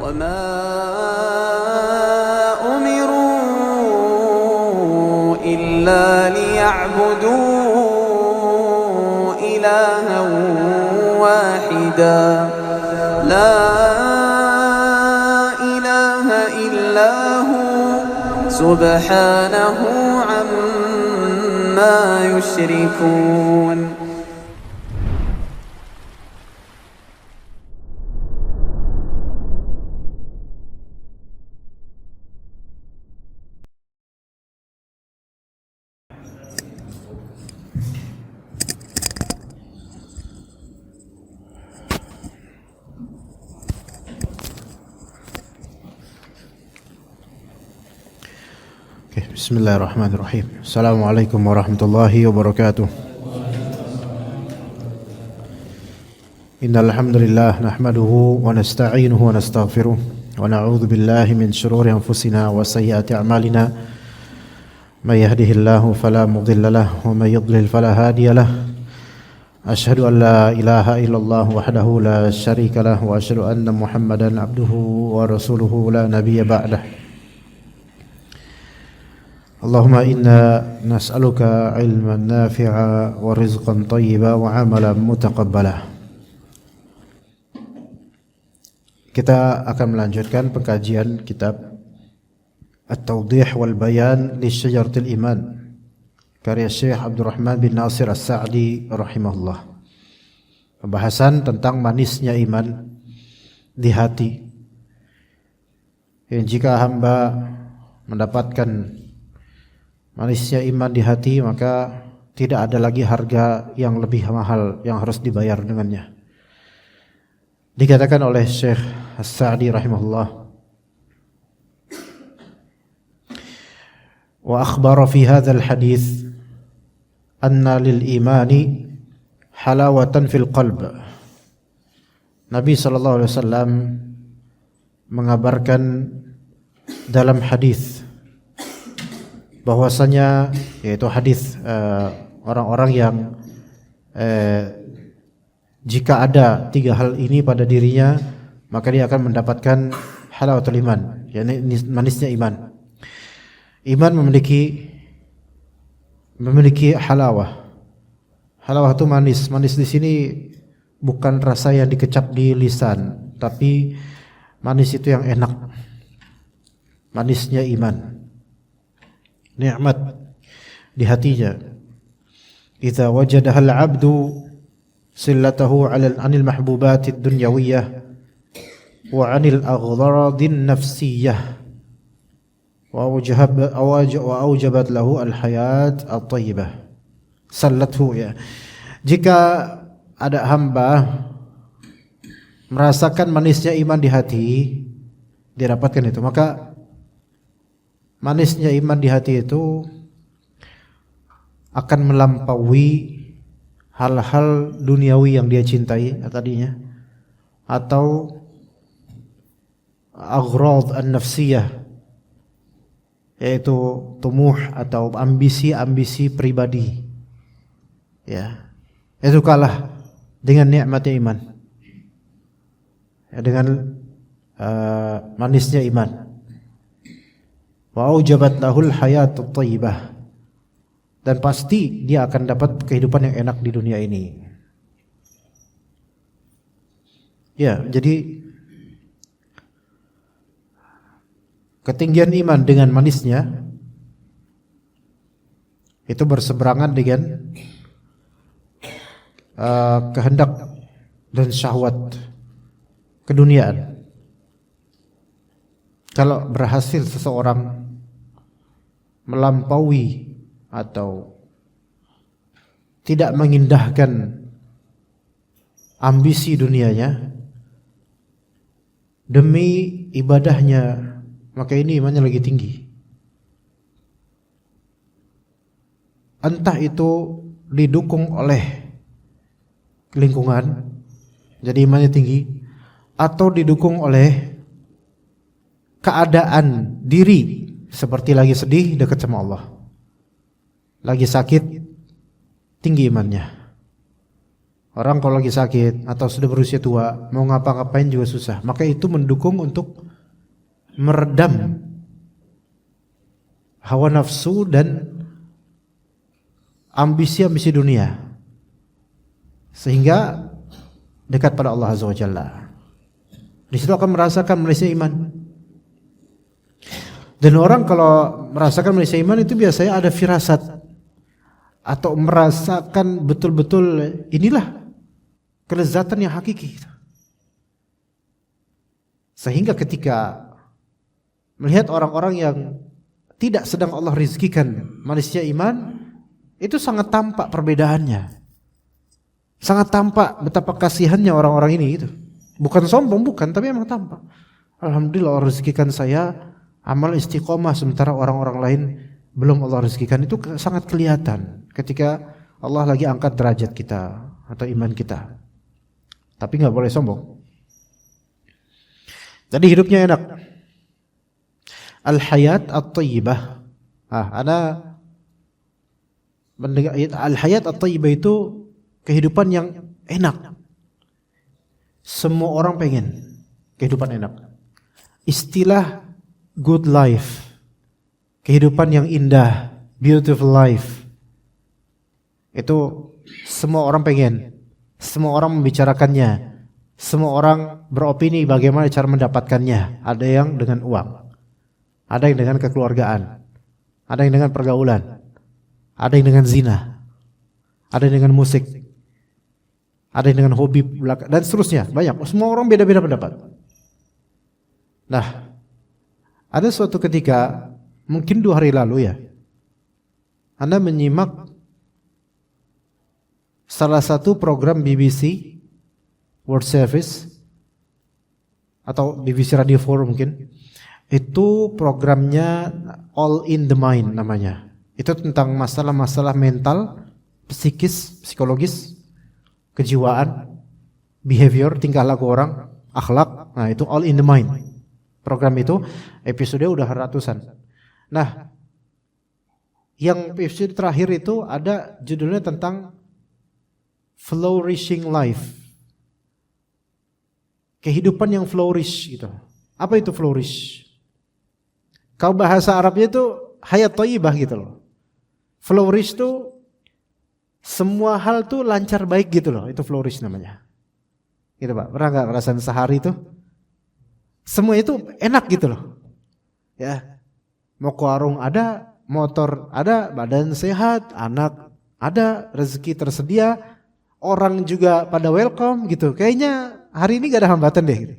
وما أمروا إلا ليعبدوا إلها واحدا لا إله إلا هو سبحانه عما يشركون. Bismillahirrahmanirrahim. Assalamualaikum warahmatullahi wabarakatuh. Innal hamdalillah nahmaduhu wa nasta'inuhu wa nastaghfiruh wa na'udzu billahi min shururi anfusina wa sayyiati a'malina. May yahdihillahu fala mudilla lahu wa may yudlil fala hadiya lahu. Asyhadu an la ilaha illallah wahdahu la syarika lahu wa asyhadu anna Muhammadan abduhu wa rasuluhu la nabiyya ba'dahu. Allahumma inna nas'aluka ilman nafi'a wa rizqan tayyiba wa amalan mutaqabbala. Kita akan melanjutkan pengkajian kitab At-Tawdih wal Bayan li Syajaratil Iman karya Syekh Abdurrahman bin Nasir As-Sa'di rahimahullah. Pembahasan tentang manisnya iman di hati. Yang jika hamba mendapatkan manisnya iman di hati, maka tidak ada lagi harga yang lebih mahal yang harus dibayar dengannya. Dikatakan oleh Syekh As-Sa'di rahimahullah, wa akhbara fi hadzal hadits anna lil imani halawatan fil qalb. Nabi sallallahu alaihi wasallam mengabarkan dalam hadis bahwasanya, yaitu hadis orang-orang yang jika ada tiga hal ini pada dirinya, maka dia akan mendapatkan halawatul iman, yakni manisnya iman. Iman memiliki halawah. Halawah itu manis. Manis di sini bukan rasa yang dikecap di lisan, tapi manis itu yang enak. Manisnya iman. Nikmat di hatinya. Idza wajadaha al-'abdu sillatahu 'anil mahbubatid dunyawiyyah wa 'anil aghradin nafsiyyah wa awjabat lahu al-hayat at-thayyibah. Sallathu, ya. Jika ada hamba merasakan manisnya iman di hati, dirapatkan itu, maka manisnya iman di hati itu akan melampaui hal-hal duniawi yang dia cintai tadinya, atau aghrad an-nafsiyah, yaitu tumuh atau ambisi-ambisi pribadi. Ya, itu kalah dengan nikmatnya iman. Ya, dengan manisnya iman. Wa aujabat lahul hayatut thayyibah, dan pasti dia akan dapat kehidupan yang enak di dunia ini. Ya, jadi ketinggian iman dengan manisnya itu berseberangan dengan kehendak dan syahwat keduniaan. Kalau berhasil seseorang melampaui atau tidak mengindahkan ambisi dunianya demi ibadahnya, maka ini imannya lagi tinggi. Entah itu didukung oleh lingkungan, jadi imannya tinggi, atau didukung oleh keadaan diri, seperti lagi sedih dekat sama Allah, lagi sakit tinggi imannya. Orang kalau lagi sakit atau sudah berusia tua, mau ngapa-ngapain juga susah. Maka itu mendukung untuk meredam hawa nafsu dan ambisi-ambisi dunia, sehingga dekat pada Allah Azza wa Jalla. Di situ akan merasakan manisnya iman. Dan orang kalau merasakan manisnya iman itu biasanya ada firasat atau merasakan betul-betul inilah kelezatan yang hakiki. Sehingga ketika melihat orang-orang yang tidak sedang Allah rizkikan manisnya iman, itu sangat tampak perbedaannya. Sangat tampak betapa kasihannya orang-orang ini gitu. Bukan sombong, bukan, tapi emang tampak. Alhamdulillah Allah rizkikan saya amal istiqomah, sementara orang-orang lain belum Allah rizkikan. Itu sangat kelihatan ketika Allah lagi angkat derajat kita atau iman kita. Tapi gak boleh sombong. Jadi hidupnya enak. Al-hayat at-tayyibah. Ada mendengar al-hayat at-tayyibah itu kehidupan yang enak. Semua orang pengen kehidupan enak. Istilah good life, kehidupan yang indah, beautiful life, itu semua orang pengen. Semua orang membicarakannya. Semua orang beropini bagaimana cara mendapatkannya. Ada yang dengan uang, ada yang dengan kekeluargaan, ada yang dengan pergaulan, ada yang dengan zina, ada yang dengan musik, ada yang dengan hobi dan seterusnya. Banyak. Semua orang beda-beda pendapat. Nah, ada suatu ketika, mungkin 2 hari lalu ya, Anda menyimak salah satu program BBC World Service atau BBC Radio 4 mungkin. Itu programnya All in the Mind namanya. Itu tentang masalah-masalah mental, psikis, psikologis, kejiwaan, behavior, tingkah laku orang, akhlak. Nah, itu All in the Mind. Program itu episode udah ratusan. Nah, yang episode terakhir itu ada judulnya tentang flourishing life. Kehidupan yang flourish gitu. Apa itu flourish? Kalau bahasa Arabnya itu hayat thayyibah gitu loh. Flourish itu semua hal tuh lancar baik gitu loh. Itu flourish namanya. Gitu Pak. Pernah enggak ngerasain sehari itu semua itu enak gitu loh. Ya. Mau ke warung ada, motor ada, badan sehat, anak ada, rezeki tersedia, orang juga pada welcome gitu. Kayaknya hari ini gak ada hambatan deh gitu.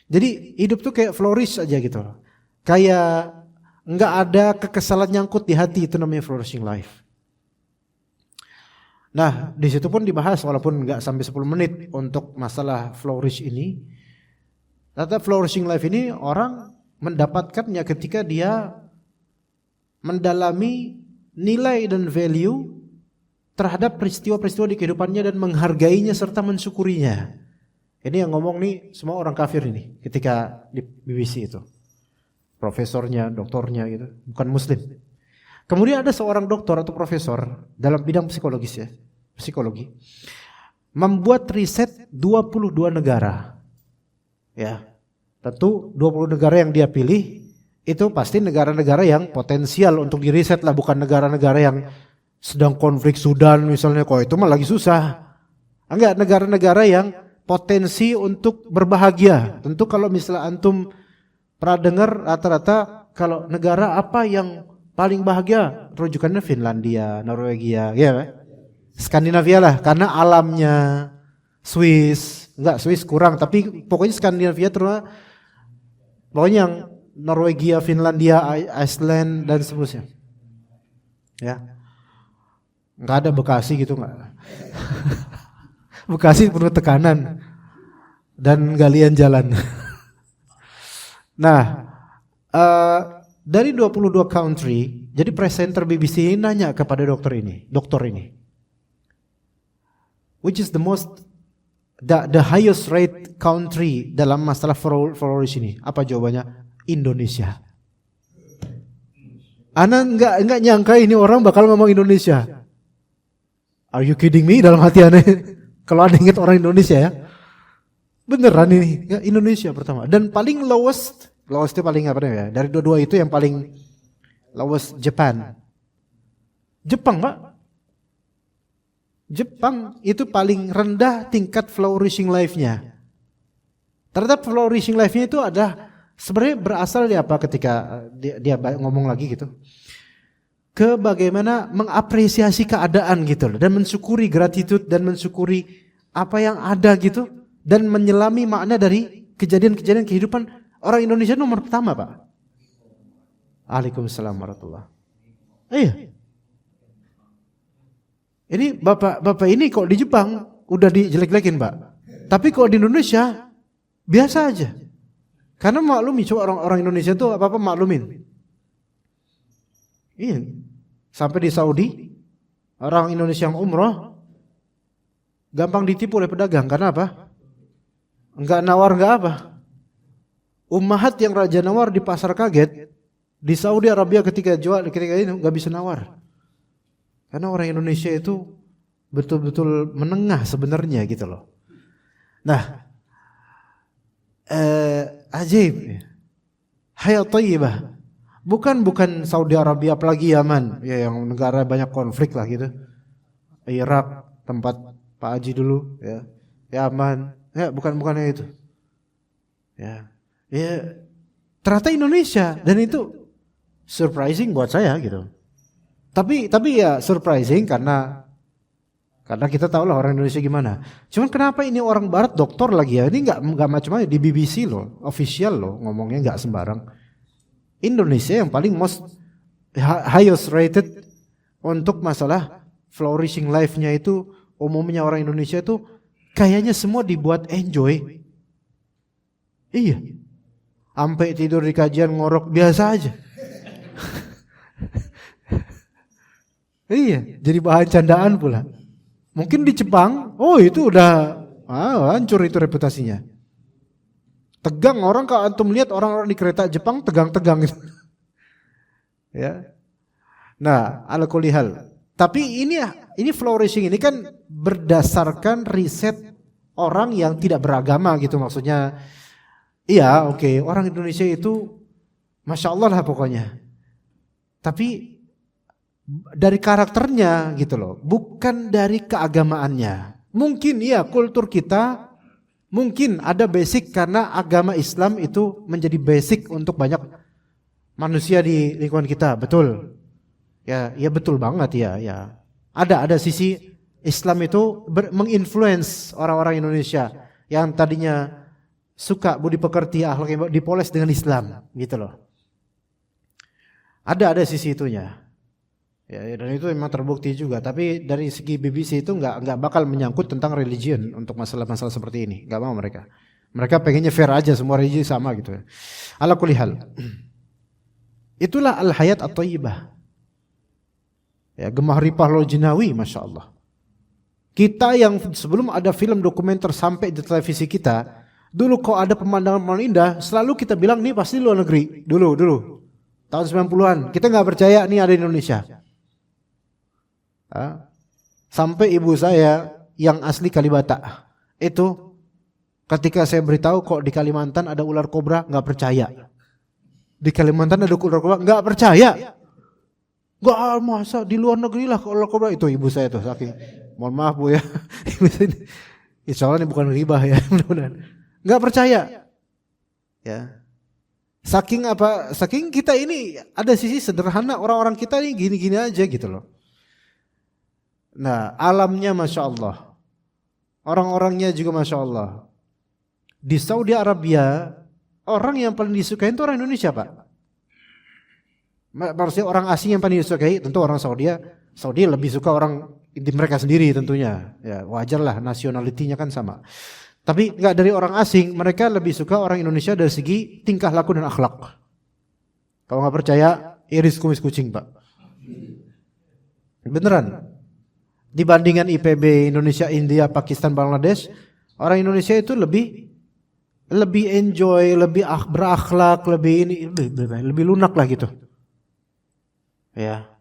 Jadi hidup tuh kayak flourish aja gitu loh. Kayak gak ada kekesalan nyangkut di hati, itu namanya flourishing life. Nah, di situ pun dibahas walaupun gak sampai 10 menit untuk masalah flourish ini. Ternyata flourishing life ini orang mendapatkannya ketika dia mendalami nilai dan value terhadap peristiwa-peristiwa di kehidupannya dan menghargainya serta mensyukurinya. Ini yang ngomong nih semua orang kafir ini ketika di BBC itu. Profesornya, doktornya gitu, bukan muslim. Kemudian ada seorang doktor atau profesor dalam bidang psikologis ya, psikologi, membuat riset 22 negara. Ya. Tentu 20 negara yang dia pilih itu pasti negara-negara yang potensial untuk diriset lah, bukan negara-negara yang sedang konflik Sudan misalnya, kok itu mah lagi susah. Enggak, negara-negara yang potensi untuk berbahagia. Tentu kalau misalnya antum pernah dengar rata-rata kalau negara apa yang paling bahagia, rujukannya Finlandia, Norwegia, ya, Skandinavia lah, karena alamnya. Swiss, enggak, Swiss kurang, tapi pokoknya Skandinavia terus, pokoknya yang Norwegia, Finlandia, Iceland dan seterusnya. Ya. Enggak ada Bekasi gitu enggak. Bekasi penuh tekanan dan galian jalan. Nah, dari 22 country, jadi presenter BBC ini nanya kepada dokter ini, which is the highest rate country dalam masalah flourish ini? Apa jawabannya? Indonesia. Ana enggak nyangka ini orang bakal ngomong Indonesia. Are you kidding me? Dalam hati aneh. Kalau ada ingat orang Indonesia ya, beneran ini ya, Indonesia pertama. Dan paling lowest itu paling apa ya? Dari dua-dua itu yang paling lowest Jepang, Pak. Jepang itu paling rendah tingkat flourishing life-nya. Ternyata flourishing life-nya itu ada sebenarnya berasal dari apa ketika dia ngomong lagi gitu. Ke bagaimana mengapresiasi keadaan gitu loh, dan mensyukuri gratitude dan mensyukuri apa yang ada gitu, dan menyelami makna dari kejadian-kejadian kehidupan orang Indonesia nomor pertama, Pak. Waalaikumsalam warahmatullahi. Iya. Ini bapak ini kok di Jepang udah dijelek-jelekin, Pak. Tapi kok di Indonesia biasa aja. Karena maklumi coba orang Indonesia tuh apa-apa maklumin. Iya. Sampai di Saudi orang Indonesia yang umroh gampang ditipu oleh pedagang karena apa? Enggak nawar enggak apa. Ummahat yang raja nawar di pasar kaget di Saudi Arabia ketika ini enggak bisa nawar. Karena orang Indonesia itu betul-betul menengah sebenarnya gitu loh. Nah, ajaib. Hayat thayyibah. Bukan Saudi Arabia apalagi Yaman, ya yang negara banyak konflik lah gitu. Irak tempat Pak Haji dulu, ya. Yaman, ya bukannya itu. Ya. Ternyata Indonesia dan itu surprising buat saya gitu. Tapi ya surprising karena kita tahu lah orang Indonesia gimana. Cuman kenapa ini orang Barat doktor lagi ya? Ini nggak macam-macam di BBC loh, official loh ngomongnya nggak sembarang. Indonesia yang paling highest rated untuk masalah flourishing life-nya itu umumnya orang Indonesia itu kayaknya semua dibuat enjoy. Iya. Sampai tidur di kajian ngorok biasa aja. Iya, jadi bahan candaan pula. Mungkin di Jepang, itu udah hancur itu reputasinya. Tegang orang kalau antum lihat orang-orang di kereta Jepang tegang-tegang gitu. Ya. Nah, ala kulli hal. Tapi ini flourishing ini kan berdasarkan riset orang yang tidak beragama gitu maksudnya. Iya, oke, orang Indonesia itu Masya Allah lah pokoknya. Tapi dari karakternya gitu loh, bukan dari keagamaannya. Mungkin iya kultur kita mungkin ada basic karena agama Islam itu menjadi basic untuk banyak manusia di lingkungan kita, betul. Ya betul banget ya. Ada sisi Islam itu menginfluence orang-orang Indonesia yang tadinya suka budi pekerti, akhlaknya dipoles dengan Islam, gitu loh. Ada sisi itunya. Ya, dan itu memang terbukti juga. Tapi dari segi BBC itu nggak bakal menyangkut tentang religion untuk masalah-masalah seperti ini. Nggak mau mereka. Mereka pengennya fair aja, semua religi sama gitu. Ala kulli hal. Itulah al-hayat at-thayyibah. Ya, Gemah Ripah Lojinawi, Masya Allah. Kita yang sebelum ada film dokumenter sampai di televisi kita, dulu kok ada pemandangan indah, selalu kita bilang nih pasti luar negeri. Dulu. Tahun 90-an. Kita nggak percaya nih ada di Indonesia. Sampai ibu saya yang asli Kalibata itu ketika saya beritahu kok di Kalimantan ada ular kobra nggak percaya. Di Kalimantan ada ular kobra nggak percaya. Nggak masa di luar negeri lah ular kobra itu ibu saya tuh saking mohon maaf Bu ya. Insya Allah ini bukan ghibah ya mudah-mudahan. Nggak percaya. Ya. Saking kita ini ada sisi sederhana orang-orang kita ini gini-gini aja gitu loh. Nah, alamnya Masya Allah. Orang-orangnya juga Masya Allah. Di Saudi Arabia, orang yang paling disukai itu orang Indonesia, Pak. Maksudnya orang asing yang paling disukai, tentu orang Saudi lebih suka orang di mereka sendiri tentunya. Ya, wajar lah, nationality-nya kan sama. Tapi enggak dari orang asing, mereka lebih suka orang Indonesia dari segi tingkah laku dan akhlak. Kalau nggak percaya, iris kumis kucing, Pak. Beneran. Dibandingkan IPB Indonesia, India, Pakistan, Bangladesh, orang Indonesia itu lebih enjoy, lebih berakhlak, lebih lunak lah gitu. Ya.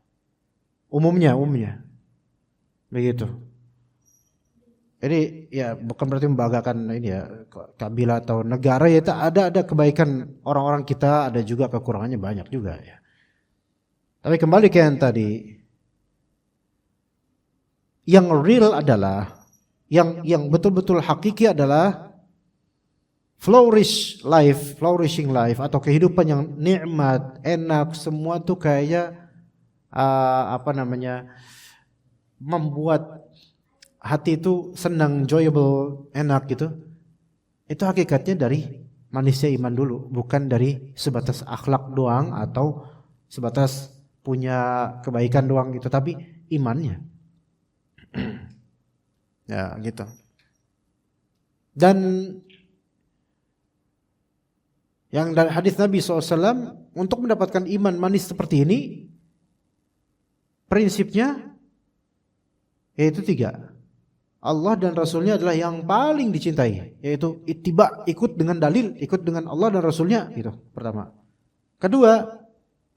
Umumnya begitu. Ini ya bukan berarti membanggakan ini ya kabilah atau negara ya, ada kebaikan orang-orang kita, ada juga kekurangannya banyak juga ya. Tapi kembali ke yang tadi, yang real adalah yang betul-betul hakiki adalah flourishing life atau kehidupan yang nikmat, enak, semua tuh kayak membuat hati itu senang, enjoyable, enak gitu. Itu hakikatnya dari manusia iman dulu, bukan dari sebatas akhlak doang atau sebatas punya kebaikan doang gitu, tapi imannya. Ya gitu. Dan yang dari hadis Nabi SAW, untuk mendapatkan iman manis seperti ini, prinsipnya yaitu 3. Allah dan Rasulnya adalah yang paling dicintai, yaitu ittiba, ikut dengan dalil, ikut dengan Allah dan Rasulnya, itu pertama. Kedua,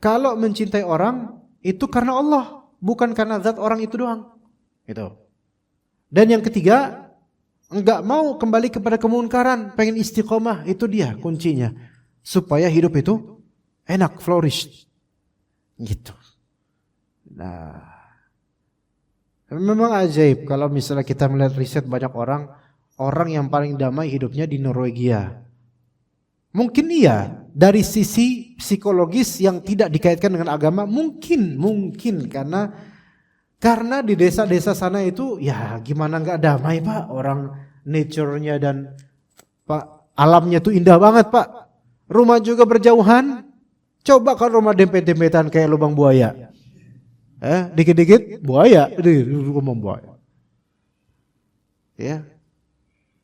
kalau mencintai orang itu karena Allah, bukan karena zat orang itu doang, gitu. Dan yang ketiga, enggak mau kembali kepada kemungkaran, pengen istiqomah, itu dia kuncinya, supaya hidup itu enak, flourish, gitu. Nah, memang ajaib kalau misalnya kita melihat riset banyak orang yang paling damai hidupnya di Norwegia. Mungkin iya, dari sisi psikologis yang tidak dikaitkan dengan agama, mungkin karena di desa-desa sana itu ya gimana nggak damai Pak, orang nature-nya dan Pak alamnya tuh indah banget Pak. Rumah juga berjauhan. Coba kalau rumah dempet-dempetan kayak lubang buaya. Dikit-dikit buaya, ngomong buaya. Ya,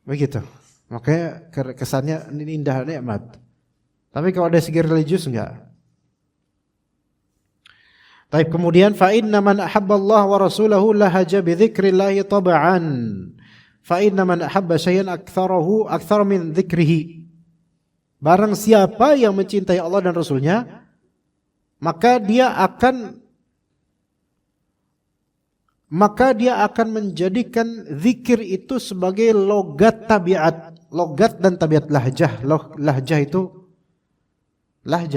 begitu. Makanya kesannya ini indah nikmat. Tapi kalau ada segi religius enggak. Tapi kemudian fa inna man ahabba Allah wa rasulahu lahaja bi dzikrillah tab'an. Fa inna man ahabba syai'an aktsara min dzikrihi. Barang siapa yang mencintai Allah dan Rasulnya, maka dia akan menjadikan zikir itu sebagai logat tabiat, logat dan tabiat lahjah. Lahjah itu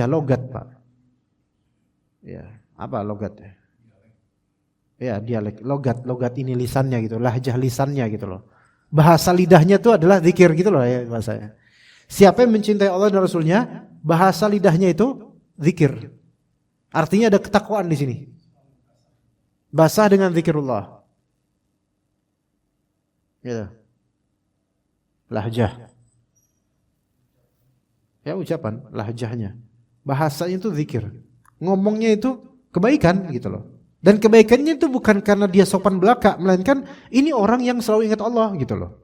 logat Pak. Ya, apa logatnya? Ya, dialek, logat ini lisannya gitu, lahjah lisannya gitu loh. Bahasa lidahnya itu adalah zikir gitu loh ya bahasanya. Siapa yang mencintai Allah dan Rasulnya, bahasa lidahnya itu zikir. Artinya ada ketakwaan di sini. Basah dengan zikrullah. Gitu. Lahjah. Ya ucapan, lahjahnya. Bahasanya itu zikir. Ngomongnya itu kebaikan gitu loh. Dan kebaikannya itu bukan karena dia sopan belaka, melainkan ini orang yang selalu ingat Allah gitu loh.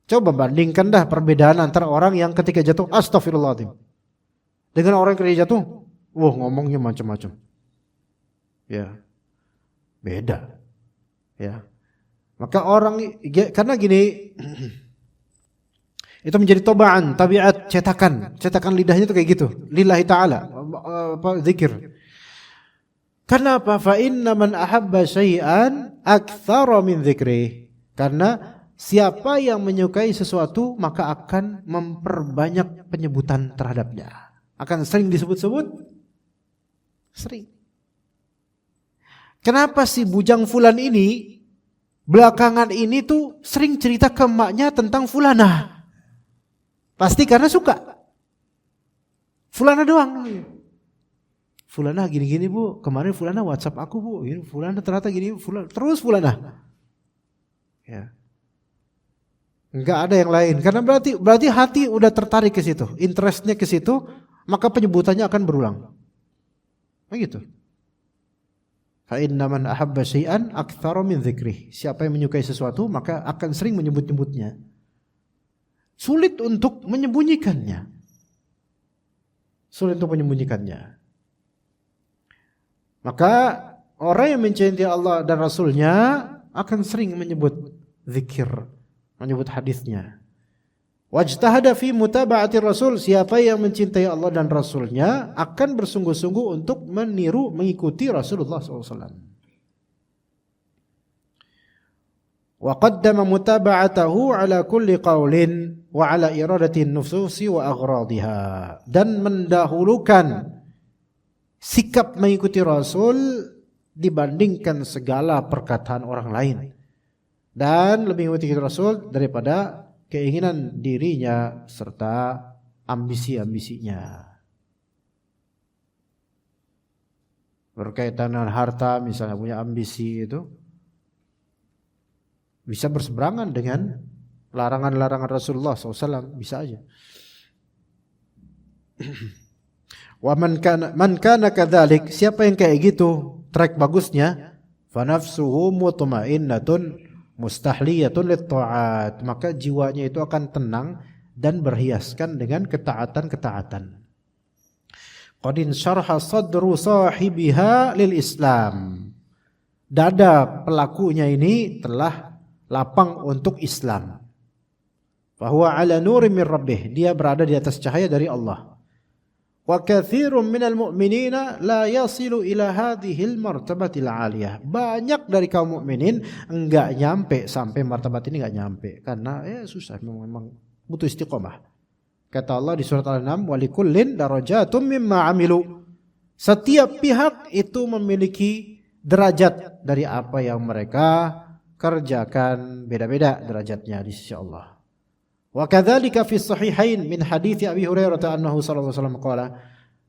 Coba bandingkan dah perbedaan antara orang yang ketika jatuh astagfirullahaladzim dengan orang yang ketika jatuh, wah ngomongnya macam-macam. Ya. Beda. Ya. Maka orang karena gini itu menjadi tobaan, tabiat, cetakan lidahnya itu kayak gitu. Lillahi taala, zikir. Karena apa? Fa inna man ahabba syai'an aktsara min dzikri. Karena siapa yang menyukai sesuatu maka akan memperbanyak penyebutan terhadapnya. Akan sering disebut-sebut. Sering. Kenapa si bujang fulan ini belakangan ini tuh sering cerita ke emaknya tentang fulanah? Pasti karena suka. Fulanah doang. Fulanah gini-gini Bu, kemarin fulanah WhatsApp aku Bu, ini fulanah ternyata gini, terus fulanah. Ya. Enggak ada yang lain, karena berarti hati udah tertarik ke situ, interestnya ke situ, maka penyebutannya akan berulang. Begitu. Fa inna man ahabba syai'an aktsara min dzikrih. Siapa yang menyukai sesuatu maka akan sering menyebut-nyebutnya. Sulit untuk menyembunyikannya. Maka orang yang mencintai Allah dan Rasulnya akan sering menyebut zikir, menyebut hadisnya. Wajtahada fi mutaba'ati Rasul. Siapa yang mencintai Allah dan Rasulnya akan bersungguh-sungguh untuk meniru, mengikuti Rasulullah SAW. wa qaddama mutaba'atahu ala kulli qaulin wa ala iradati nufusi wa aghradiha, dan mendahulukan sikap mengikuti Rasul dibandingkan segala perkataan orang lain, dan lebih mengikuti Rasul daripada keinginan dirinya serta ambisi-ambisinya. Berkaitan dengan harta, misalnya punya ambisi, itu bisa berseberangan dengan larangan-larangan Rasulullah SAW, bisa aja. Wa man kana kadzalik, siapa yang kayak gitu, track bagusnya, fa nafsuhu mutmainnatun mustahliyatun lit-ta'at, maka jiwanya itu akan tenang dan berhiaskan dengan ketaatan-ketaatan. Qadin syarha sadru sahibiha lil Islam, dada pelakunya ini telah lapang untuk Islam. Bahwa ala nurin min rabbih, dia berada di atas cahaya dari Allah. Wa katsirun minal mu'minina la yasilu ila hadhil martabatil aliyah, banyak dari kaum mukminin enggak nyampe sampai martabat ini, enggak nyampe karena susah, memang butuh istiqomah. Kata Allah di surat Al-An'am, walikullin darajatum mimma amilu, setiap pihak itu memiliki derajat dari apa yang mereka kerjakan, beda-beda derajatnya di sisi Allah. Wa kadzalika fi sahihain min hadits Abi Hurairah annahu sallallahu alaihi wasallam qala,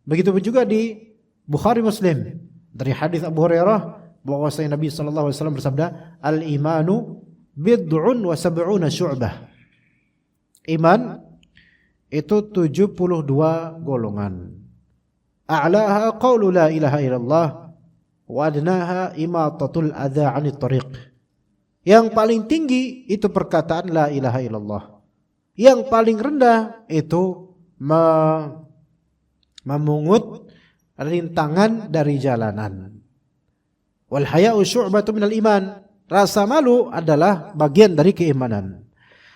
begitu juga di Bukhari Muslim dari hadis Abu Hurairah bahwasanya Nabi sallallahu alaihi wasallam bersabda, al-imanu bid'un wa sab'una syu'bah, iman itu 72 golongan. A'laha qaulu la ilaha illallah wa adnaha imatatul adza 'anit tariq, yang paling tinggi itu perkataan la ilaha illallah, yang paling rendah itu memungut rintangan dari jalanan. Wal haya'u syu'batun minal iman, rasa malu adalah bagian dari keimanan.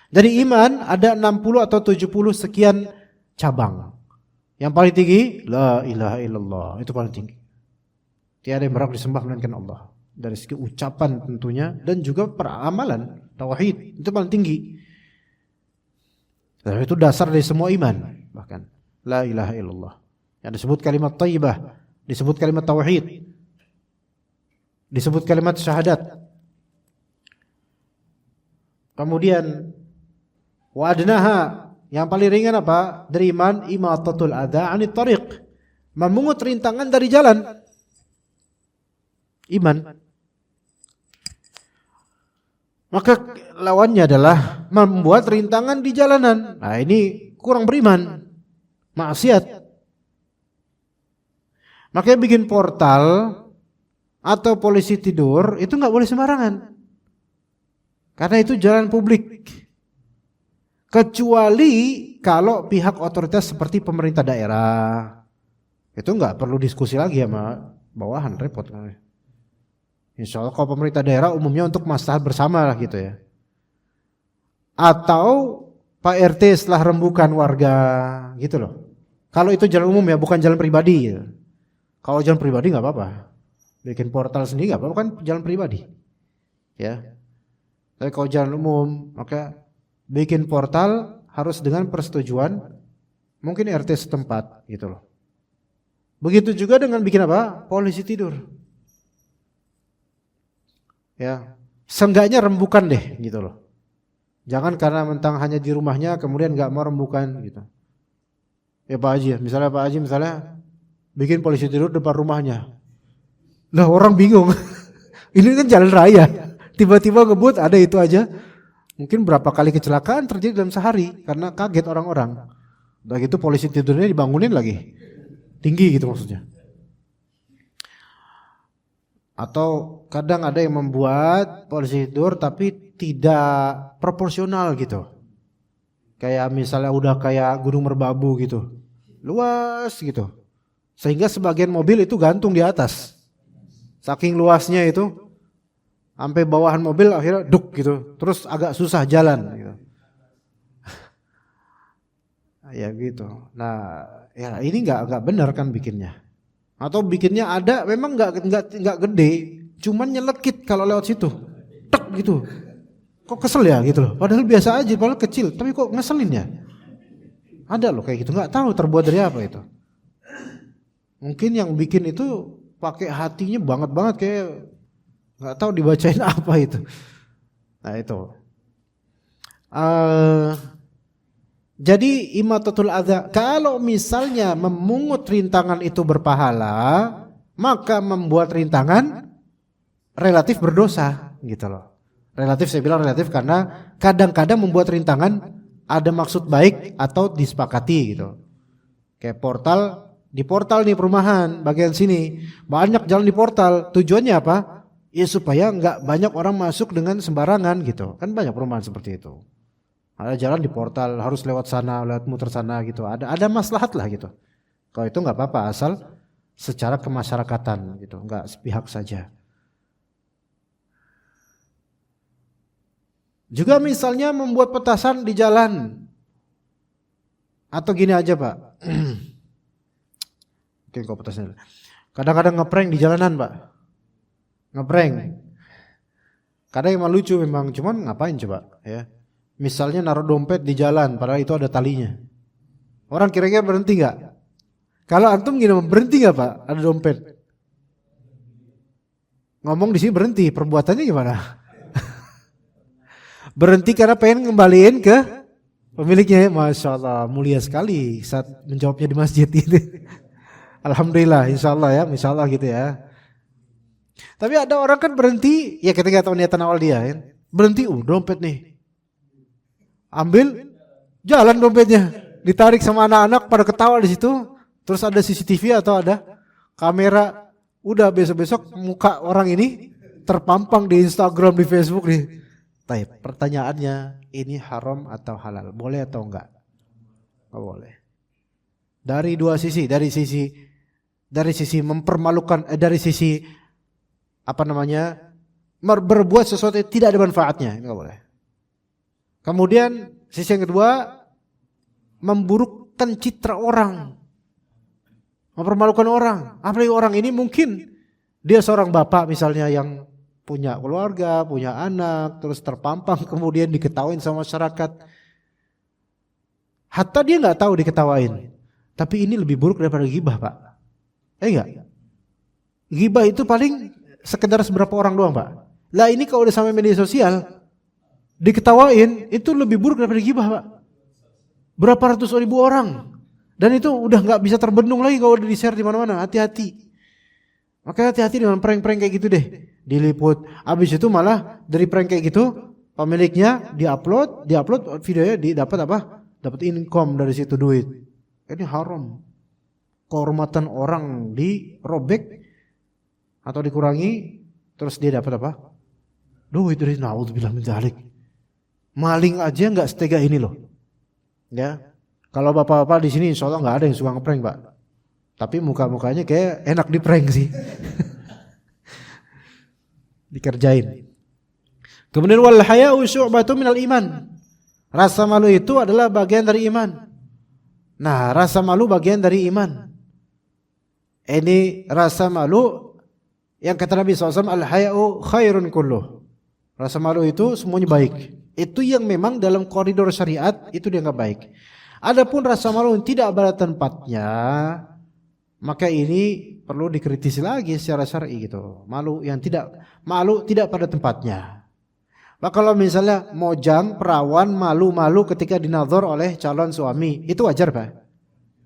Dari iman ada 60 atau 70 sekian cabang. Yang paling tinggi la ilaha illallah, itu paling tinggi. Tiada yang berhak disembah melainkan Allah. Dari segi ucapan tentunya, dan juga peramalan tauhid itu paling tinggi. Dan itu dasar dari semua iman, bahkan la ilaha illallah. Yang disebut kalimat thayyibah, disebut kalimat tauhid, disebut kalimat syahadat. Kemudian wa adnaha, yang paling ringan apa? Dari iman, imatatul adza 'anit tariq, memungut rintangan dari jalan. Iman. Maka lawannya adalah membuat rintangan di jalanan. Nah, ini kurang beriman, maksiat. Makanya bikin portal atau polisi tidur itu nggak boleh sembarangan, karena itu jalan publik. Kecuali kalau pihak otoritas seperti pemerintah daerah, itu nggak perlu diskusi lagi sama bawahan, repot. Insya Allah kalau pemerintah daerah umumnya untuk maslahat bersama lah gitu ya. Atau Pak RT setelah rembukan warga gitu loh. Kalau itu jalan umum ya, bukan jalan pribadi gitu. Kalau jalan pribadi nggak apa-apa, bikin portal sendiri nggak apa-apa, kan jalan pribadi ya. Tapi kalau jalan umum, maka bikin portal harus dengan persetujuan mungkin RT setempat gitu loh. Begitu juga dengan bikin apa? Polisi tidur. Ya, seenggaknya rembukan deh gitu loh. Jangan karena mentang hanya di rumahnya kemudian nggak mau rembukan gitu. Ya Pak Haji, misalnya Pak Haji bikin polisi tidur depan rumahnya. Lah orang bingung. Ini kan jalan raya. Tiba-tiba ngebut ada itu aja. Mungkin berapa kali kecelakaan terjadi dalam sehari karena kaget orang-orang. Udah gitu polisi tidurnya dibangunin lagi. Tinggi gitu maksudnya. Atau kadang ada yang membuat polisi tidur tapi tidak proporsional gitu. Kayak misalnya udah kayak Gunung Merbabu gitu. Luas gitu. Sehingga sebagian mobil itu gantung di atas. Saking luasnya itu, sampai bawahan mobil akhirnya duk gitu. Terus agak susah jalan gitu. Ya gitu. Nah, ya ini nggak benar kan bikinnya. Atau bikinnya ada memang nggak gede, cuman nyelekit kalau lewat situ, tek gitu. Kok kesel ya gitu loh. Padahal biasa aja, padahal kecil, tapi kok ngeselin ya? Ada loh kayak gitu, nggak tahu terbuat dari apa itu. Mungkin yang bikin itu pakai hatinya banget kayak nggak tahu dibacain apa itu. Nah itu. Jadi imatatul adza, kalau misalnya memungut rintangan itu berpahala, maka membuat rintangan relatif berdosa gitu loh. Relatif, saya bilang relatif karena kadang-kadang membuat rintangan ada maksud baik atau disepakati gitu. Kayak di portal nih perumahan bagian sini banyak jalan di portal, tujuannya apa? Ya supaya nggak banyak orang masuk dengan sembarangan gitu. Kan banyak perumahan seperti itu. Ada jalan di portal harus lewat sana, lewat muter sana gitu. Ada maslahat lah gitu. Kalau itu nggak apa-apa asal secara kemasyarakatan gitu, nggak sepihak saja. Juga misalnya membuat petasan di jalan. Atau gini aja Pak. Oke, kok petasan. Kadang-kadang ngeprank di jalanan Pak. Ngeprank. Kadang emang lucu memang, cuman ngapain coba ya. Misalnya naruh dompet di jalan padahal itu ada talinya. Orang kira-kira berhenti nggak? Kalau antum gini berhenti nggak Pak? Ada dompet. Ngomong di sini berhenti, perbuatannya gimana? Berhenti karena pengen ngembaliin ke pemiliknya. Masya Allah, mulia sekali saat menjawabnya di masjid ini. Alhamdulillah, insya Allah gitu ya. Tapi ada orang kan berhenti, ya ketika tahu niatan awal dia, kan? Berhenti, dompet nih. Ambil, jalan dompetnya. Ditarik sama anak-anak pada ketawa di situ. Terus ada CCTV atau ada kamera. Udah besok-besok muka orang ini terpampang di Instagram, di Facebook nih. Baik, pertanyaannya ini haram atau halal? Boleh atau enggak? Enggak boleh. Dari dua sisi, dari sisi mempermalukan, dari sisi berbuat sesuatu yang tidak ada manfaatnya, ini enggak boleh. Kemudian sisi yang kedua, memburukkan citra orang, mempermalukan orang. Apalagi orang ini mungkin dia seorang bapak misalnya yang punya keluarga, punya anak, terus terpampang kemudian diketawain sama masyarakat. Hatta dia nggak tahu diketawain. Tapi ini lebih buruk daripada ghibah Pak. Enggak? Ghibah itu paling sekedar seberapa orang doang Pak. Lah ini kalau udah sampai media sosial, diketawain itu lebih buruk daripada ghibah Pak. Berapa ratus ribu orang. Dan itu udah nggak bisa terbendung lagi kalau udah di-share di mana-mana. Hati-hati. Maka hati-hati dengan prank-prank kayak gitu deh. Diliput. Habis itu malah dari prank kayak gitu pemiliknya diupload videonya dapat apa? Dapat income dari situ, duit. Ini haram. Kehormatan orang dirobek atau dikurangi, terus dia dapat apa? Duit dari naudzubillah min dzalik. Maling aja enggak setega ini loh. Ya. Kalau bapak-bapak di sini insyaallah enggak ada yang suka ngeprank, Pak. Tapi muka-mukanya kayak enak di prank sih. Dikerjain. Kemudian wal haya'u syu'batun minal iman. Rasa malu itu adalah bagian dari iman. Nah, rasa malu bagian dari iman. Ini rasa malu yang kata Nabi SAW, al-haya'u khairun kulluh. Rasa malu itu semuanya baik. Itu yang memang dalam koridor syariat itu dianggap baik. Adapun rasa malu yang tidak pada tempatnya, maka ini perlu dikritisi lagi secara syar'i gitu. Malu tidak pada tempatnya. Maka kalau misalnya mojang, perawan, malu-malu ketika dinazar oleh calon suami, itu wajar Pak?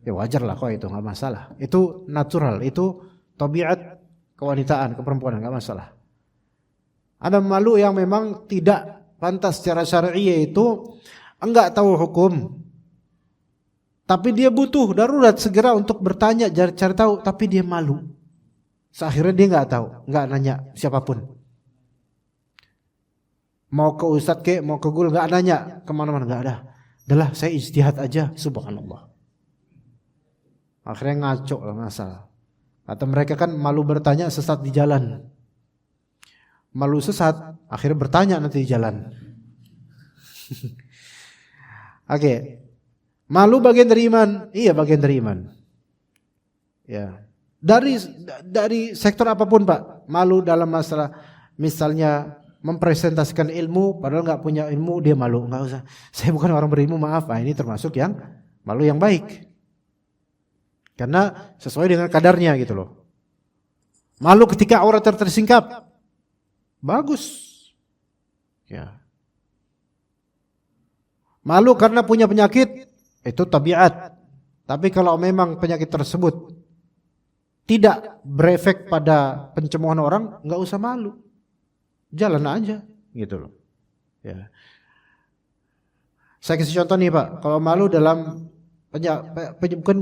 Ya wajar lah kok, itu nggak masalah. Itu natural, itu tabiat kewanitaan, keperempuanan, nggak masalah. Ada malu yang memang tidak pantas secara syar'i, yaitu enggak tahu hukum. Tapi dia butuh darurat segera untuk bertanya, cari tahu, tapi dia malu. Akhirnya dia nggak tahu, nggak nanya siapapun. Mau ke ustadz ke, mau ke guru, nggak nanya kemana-mana, nggak ada. Adalah saya ijtihad aja, subhanallah. Akhirnya ngaco lah masalah. Kata mereka kan malu bertanya sesat di jalan. Malu sesat, akhirnya bertanya nanti di jalan. Oke. Malu bagian dari iman. Iya, bagian dari iman. Ya. Dari sektor apapun, Pak. Malu dalam masalah misalnya mempresentasikan ilmu padahal nggak punya ilmu, dia malu, nggak usah. Saya bukan orang berilmu, maaf. Ini termasuk yang malu yang baik. Karena sesuai dengan kadarnya gitu loh. Malu ketika aurat tersingkap, bagus. Ya. Malu karena punya penyakit, itu tabiat. Tapi kalau memang penyakit tersebut tidak berefek pada pencemoohan orang, nggak usah malu, jalan aja, gitu loh. Ya. Saya kasih contoh nih Pak, kalau malu dalam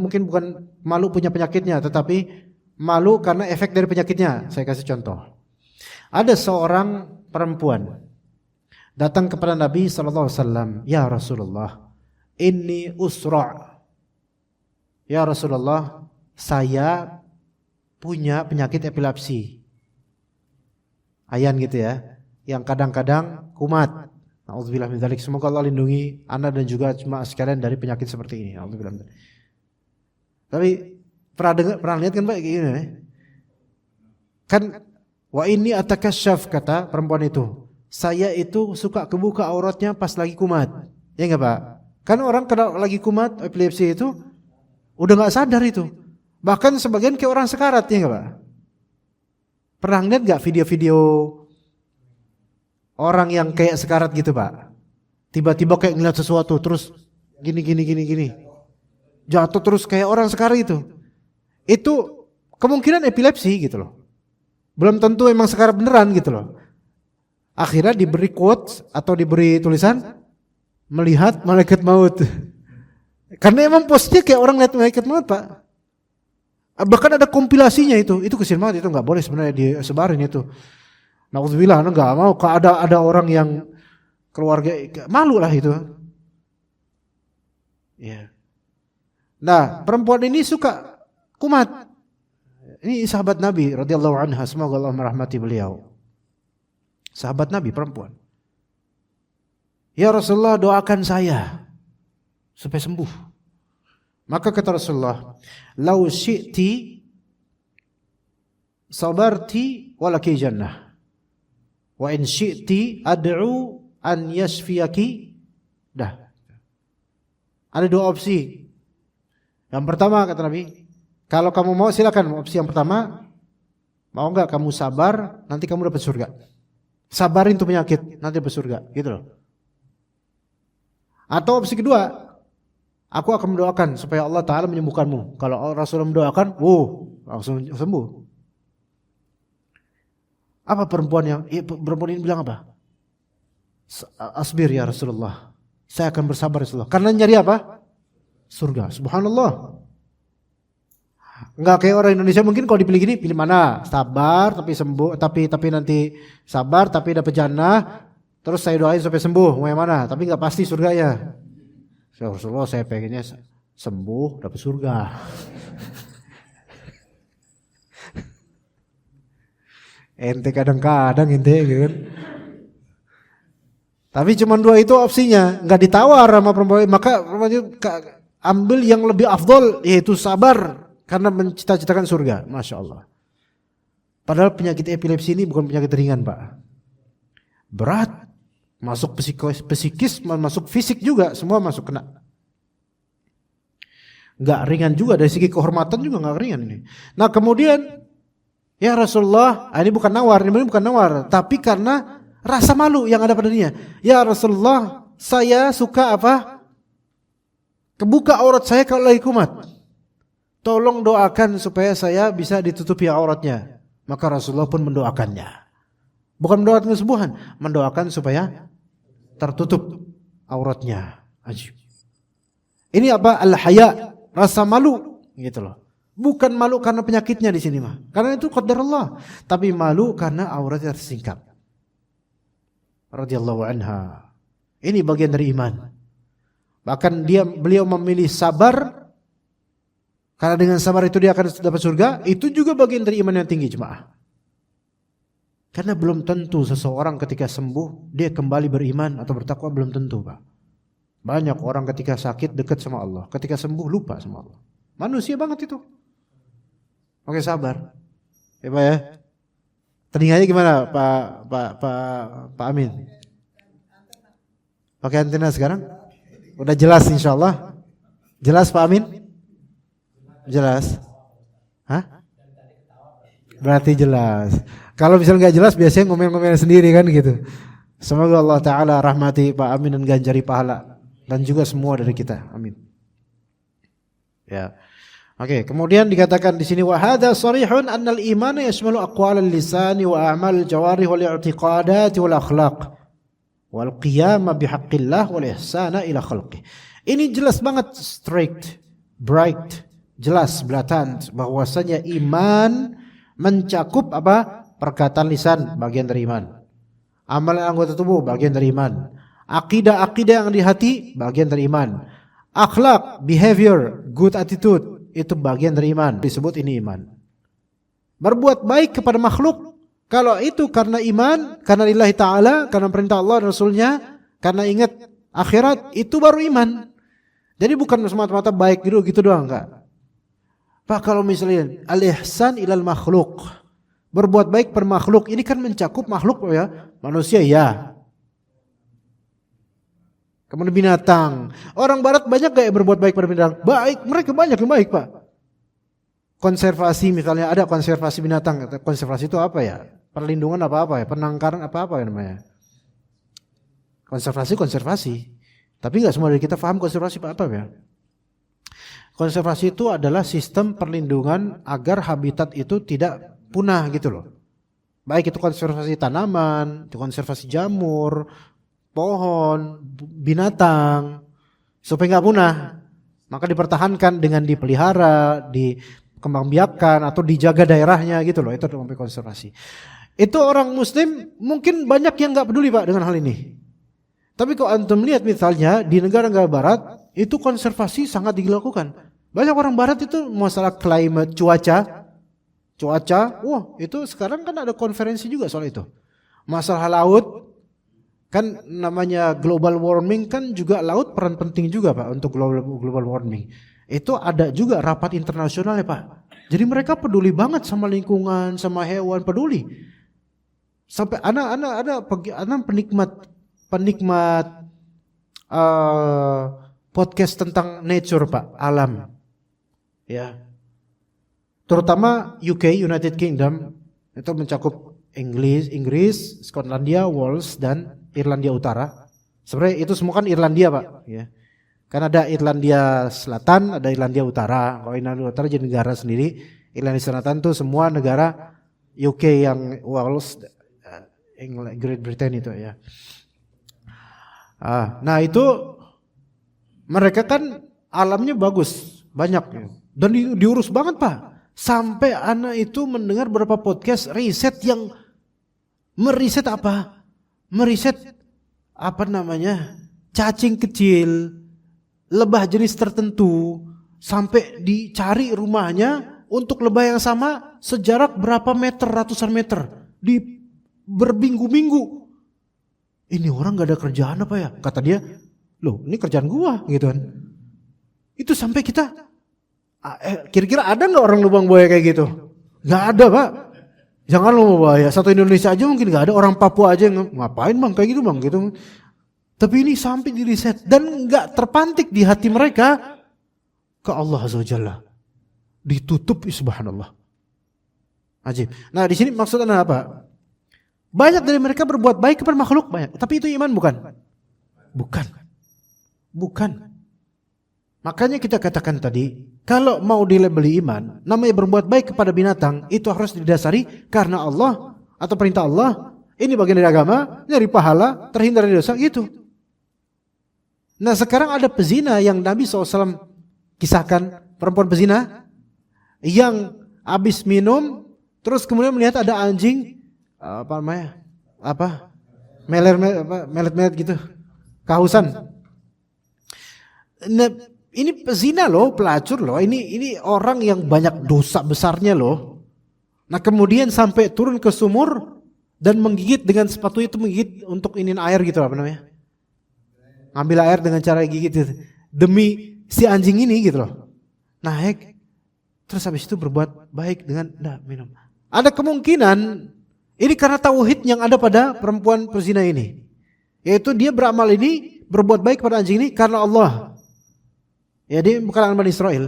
mungkin bukan malu punya penyakitnya, tetapi malu karena efek dari penyakitnya. Saya kasih contoh. Ada seorang perempuan datang kepada Nabi SAW. Ya Rasulullah, inni usra'. Ya Rasulullah, saya punya penyakit epilepsi. Ayan gitu ya, yang kadang-kadang kumat. Nauzubillah min dzalik. Semoga Allah lindungi Anda dan juga jemaah sekalian dari penyakit seperti ini. Nauzubillah min dzalik. Tapi pernah lihat kan Pak gini ya? Kan wa inni atakasyaf, kata perempuan itu. Saya itu suka kebuka auratnya pas lagi kumat. Ya enggak Pak? Kan orang kalau lagi kumat epilepsi itu udah enggak sadar itu. Bahkan sebagian kayak orang sekarat, ya enggak Pak? Pernah lihat enggak video-video orang yang kayak sekarat gitu Pak? Tiba-tiba kayak ngeliat sesuatu terus gini. Jatuh terus kayak orang sekarat itu. Itu kemungkinan epilepsi gitu loh. Belum tentu emang sekarat beneran gitu loh. Akhirnya diberi quotes atau diberi tulisan melihat malaikat maut. Karena emang posnya kayak orang lihat malaikat maut Pak. Bahkan ada kompilasinya itu kesian banget, itu nggak boleh sebenarnya disebarin itu. Nauzubillah, nggak mau. Kalau ada orang yang keluarga malu lah itu. Ya. Nah, perempuan ini suka kumat. Ini sahabat Nabi radhiyallahu anha, semoga Allah merahmati beliau. Sahabat Nabi perempuan. Ya Rasulullah, doakan saya supaya sembuh. Maka kata Rasulullah, "Lau syi'ti sabarti walaki jannah. Wa in syi'ti ad'u an yashfiyaki." Dah. Ada dua opsi. Yang pertama kata Nabi, kalau kamu mau silakan, opsi yang pertama, mau enggak kamu sabar, nanti kamu dapat surga. Sabarin tuh penyakit, nanti dapat surga, gitu loh. Atau opsi kedua, aku akan mendoakan supaya Allah Ta'ala menyembuhkanmu. Kalau Rasulullah mendoakan, langsung sembuh. Apa perempuan ini bilang apa? Asbir ya Rasulullah, saya akan bersabar Rasulullah. Karena nyari apa? Surga. Subhanallah. Enggak kayak orang Indonesia mungkin kalau dipilih gini, pilih mana? Sabar tapi sembuh, tapi nanti sabar tapi dapat jannah, terus saya doain supaya sembuh. Mau yang mana? Tapi enggak pasti surganya. Rasulullah, saya pengennya sembuh dapat surga. Ente kadang-kadang ente gitu kan. Tapi cuma dua itu opsinya, enggak ditawar sama perempuan. Maka perempuan itu ambil yang lebih afdol, yaitu sabar karena mencita-citakan surga. Masya Allah. Padahal penyakit epilepsi ini bukan penyakit ringan Pak. Berat. Masuk psikis, masuk fisik juga, semua masuk kena. Enggak ringan juga, dari segi kehormatan juga enggak ringan ini. Nah kemudian, ya Rasulullah, ini bukan nawar, tapi karena rasa malu yang ada padanya. Ya Rasulullah, saya suka apa? Kebuka aurat saya kalau lagi kumat. Tolong doakan supaya saya bisa ditutupi auratnya. Maka Rasulullah pun mendoakannya. Bukan mendoakan kesembuhan, mendoakan supaya tertutup auratnya. Ajib. Ini apa? Al-haya, rasa malu, gitu loh. Bukan malu karena penyakitnya di sini mah. Karena itu qadar Allah, tapi malu karena auratnya tersingkap. Radhiyallahu anha. Ini bagian dari iman. Bahkan beliau memilih sabar, karena dengan sabar itu dia akan dapat surga. Itu juga bagian dari iman yang tinggi jemaah. Karena belum tentu seseorang ketika sembuh dia kembali beriman atau bertakwa, belum tentu Pak. Banyak orang ketika sakit dekat sama Allah, ketika sembuh lupa sama Allah. Manusia banget itu. Oke, sabar ya Pak ya. Telinganya gimana Pak Amin? Pakai antena sekarang? Udah jelas insyaallah? Jelas Pak Amin? Jelas? Hah? Berarti jelas. Kalau misalnya nggak jelas biasanya ngomel-ngomel sendiri kan gitu. Semoga Allah Ta'ala rahmati Pak Amin dan ganjari pahala. Dan juga semua dari kita. Amin. Ya. Oke, kemudian dikatakan di sini wa hadza sharihun annal iman yashmalu aqwal al-lisan wa a'mal al-jawarih wal i'tiqadat wal akhlaq wal qiyam bihaqqillah wal ihsana ila khalqih. Ini jelas banget, straight, bright, jelas belatan bahwasanya iman mencakup apa? Perkataan lisan bagian dari iman. Amalan anggota tubuh bagian dari iman. Akidah-akidah yang di hati bagian dari iman. Akhlak, behavior, good attitude itu bagian dari iman. Disebut ini iman. Berbuat baik kepada makhluk, kalau itu karena iman, karena lillahi ta'ala, karena perintah Allah dan Rasulnya, karena ingat akhirat, itu baru iman. Jadi bukan semata-mata baik gitu doang, enggak. Pak, kalau misalnya al-ihsan ilal makhluk, berbuat baik per makhluk, ini kan mencakup makhluk ya, manusia ya. Kemudian binatang. Orang barat banyak gak berbuat baik pada binatang? Baik, mereka banyak yang baik Pak. Konservasi misalnya, ada konservasi binatang. Konservasi itu apa ya? Perlindungan apa-apa ya? Penangkaran apa-apa ya namanya? Konservasi. Tapi gak semua dari kita paham konservasi apa ya? Konservasi itu adalah sistem perlindungan agar habitat itu tidak punah gitu loh. Baik itu konservasi tanaman, itu konservasi jamur, pohon, binatang, supaya nggak punah. Maka dipertahankan dengan dipelihara, dikembangbiakkan atau dijaga daerahnya gitu loh. Itu namanya konservasi. Itu orang Muslim mungkin banyak yang nggak peduli Pak dengan hal ini. Tapi kalau antum lihat misalnya di negara-negara Barat itu konservasi sangat dilakukan. Banyak orang Barat itu masalah climate, cuaca, wah itu sekarang kan ada konferensi juga soal itu. Masalah laut. Kan namanya global warming kan juga laut peran penting juga Pak untuk global warming. Itu ada juga rapat internasional ya Pak. Jadi mereka peduli banget sama lingkungan, sama hewan, peduli. Sampai anak penikmat podcast tentang nature Pak, alam. Ya. Terutama UK, United Kingdom itu mencakup Inggris, Skotlandia, Wales dan Irlandia Utara. Sebenarnya itu semua kan Irlandia Pak ya. Kan ada Irlandia Selatan, ada Irlandia Utara. Kalau Irlandia Utara jadi negara sendiri, Irlandia Selatan tuh semua negara UK yang Wales, Great Britain itu ya. Nah itu mereka kan alamnya bagus, banyak dan diurus banget Pak. Sampai anak itu mendengar beberapa podcast riset yang meriset apa? Meriset cacing kecil, lebah jenis tertentu, sampai dicari rumahnya untuk lebah yang sama sejarak berapa meter, ratusan meter, berminggu-minggu. Ini orang gak ada kerjaan apa ya? Kata dia, loh ini kerjaan gua gitu kan. Itu sampai kita, kira-kira ada gak orang lubang buaya kayak gitu? Gak ada Pak. Jangan lubang buaya, satu Indonesia aja mungkin gak ada. Orang Papua aja ngapain bang kayak gitu bang gitu. Tapi ini sampai di riset dan gak terpantik di hati mereka ke Allah Azza wa Jalla. Ditutup subhanallah. Ajib. Nah di sini maksudnya apa? Banyak dari mereka berbuat baik kepada makhluk banyak. Tapi itu iman bukan? Bukan. Makanya kita katakan tadi, kalau mau dilabeli iman, namanya berbuat baik kepada binatang, itu harus didasari karena Allah atau perintah Allah. Ini bagian dari agama, dari pahala, terhindar dari dosa, gitu. Nah sekarang ada pezina yang Nabi SAW kisahkan, perempuan pezina yang habis minum, terus kemudian melihat ada anjing, melet gitu, kehausan. Nah, ini pezina loh, pelacur loh, ini orang yang banyak dosa besarnya loh. Nah kemudian sampai turun ke sumur dan menggigit dengan sepatu itu, menggigit untuk inin air gitu apa namanya, ngambil air dengan cara gigit gitu, demi si anjing ini gitu loh. Naik, terus habis itu berbuat baik dengan minum. Ada kemungkinan Ini karena tauhid yang ada pada perempuan perzina ini. Yaitu dia beramal ini, berbuat baik pada anjing ini karena Allah. Ya, dia bukan anak Bani Israel.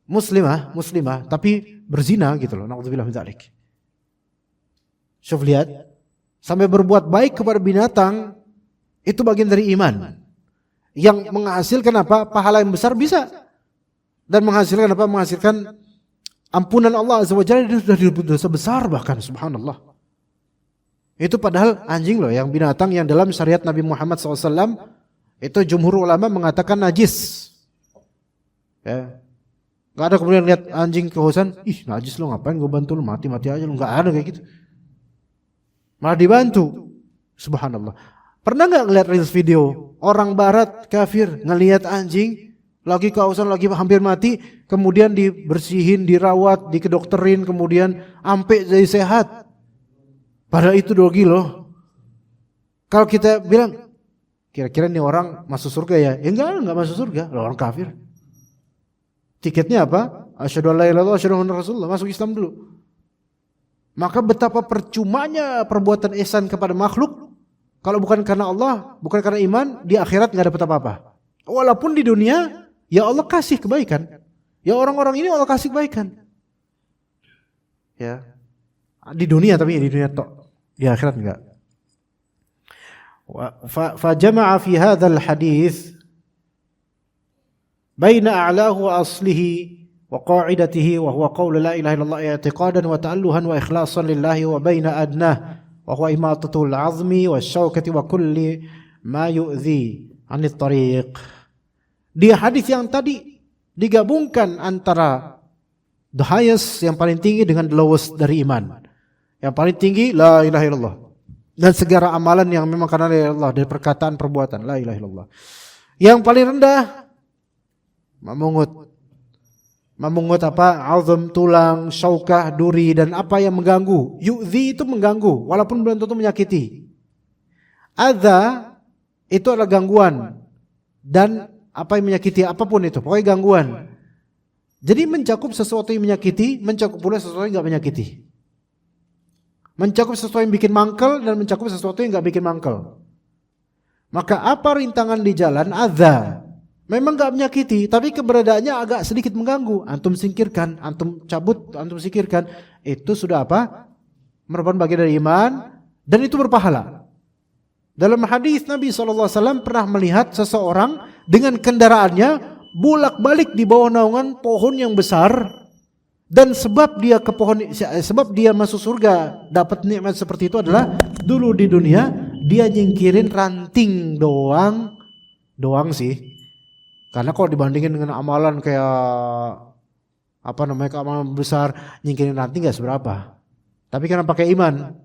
Muslimah, tapi berzina gitu loh. Na'udzubillah min dzalik. Syuf lihat, sampai berbuat baik kepada binatang itu bagian dari iman. Yang menghasilkan apa? Pahala yang besar bisa. Dan menghasilkan apa? Menghasilkan ampunan Allah Azza wa Jalla dari dosa besar bahkan, subhanallah. Itu padahal anjing loh, yang binatang yang dalam syariat Nabi Muhammad SAW itu jumhur ulama mengatakan najis. Ya. Gak ada kemudian lihat anjing kehausan, ih najis lo, ngapain gue bantu lo, mati aja lo, gak ada kayak gitu. Malah dibantu, subhanallah. Pernah gak ngeliat reels video orang barat kafir ngelihat anjing lagi kehausan, lagi hampir mati, kemudian dibersihin, dirawat, dikedokterin, kemudian sampai jadi sehat. Padahal itu dogi loh. Kalau kita bilang, kira-kira nih orang masuk surga ya? Ya enggak masuk surga, loh, orang kafir. Tiketnya apa? Asyhadu an la ilaha illallah, asyhadu anna rasulullah, masuk Islam dulu. Maka betapa percumanya perbuatan ihsan kepada makhluk kalau bukan karena Allah, bukan karena iman, di akhirat enggak dapat apa-apa. Walaupun di dunia ya Allah kasih kebaikan. Ya orang-orang ini Allah kasih kebaikan. Ya. Di dunia, tapi di dunia tok. Di akhirat enggak. Fa jama'a fi hadzal hadits baina a'lahu wa aslihi wa qa'idatihi wa huwa qaulu la ilaha illallah i'tiqadan wa ta'alluhan wa ikhlasan lillahi wa baina adnah wa huwa imatatul 'azmi wasyaukati wa kulli ma yu'dhi 'anit tariq. Di hadis yang tadi digabungkan antara the highest yang paling tinggi dengan the lowest dari iman. Yang paling tinggi la ilaha illallah, dan segala amalan yang memang karena la ilaha illallah, dari perkataan perbuatan la ilaha illallah. Yang paling rendah memungut apa? Azam, tulang, syaukah, duri, dan apa yang mengganggu. Yu'dhi itu mengganggu walaupun belum tentu menyakiti. Adza itu adalah gangguan, dan apa yang menyakiti, apapun itu, pokoknya gangguan. Jadi mencakup sesuatu yang menyakiti, mencakup pula sesuatu yang enggak menyakiti. Mencakup sesuatu yang bikin mangkel dan mencakup sesuatu yang enggak bikin mangkel. Maka apa rintangan di jalan? Adza. Memang enggak menyakiti, tapi keberadaannya agak sedikit mengganggu. Antum singkirkan, antum cabut, antum singkirkan. Itu sudah apa? Merupakan bagian dari iman, dan itu berpahala. Dalam hadis Nabi SAW pernah melihat seseorang dengan kendaraannya bolak-balik di bawah naungan pohon yang besar, dan sebab dia masuk surga dapat nikmat seperti itu adalah dulu di dunia dia nyingkirin ranting doang sih. Karena kalau dibandingin dengan amalan kayak amalan besar, nyingkirin ranting enggak seberapa. Tapi karena pakai iman,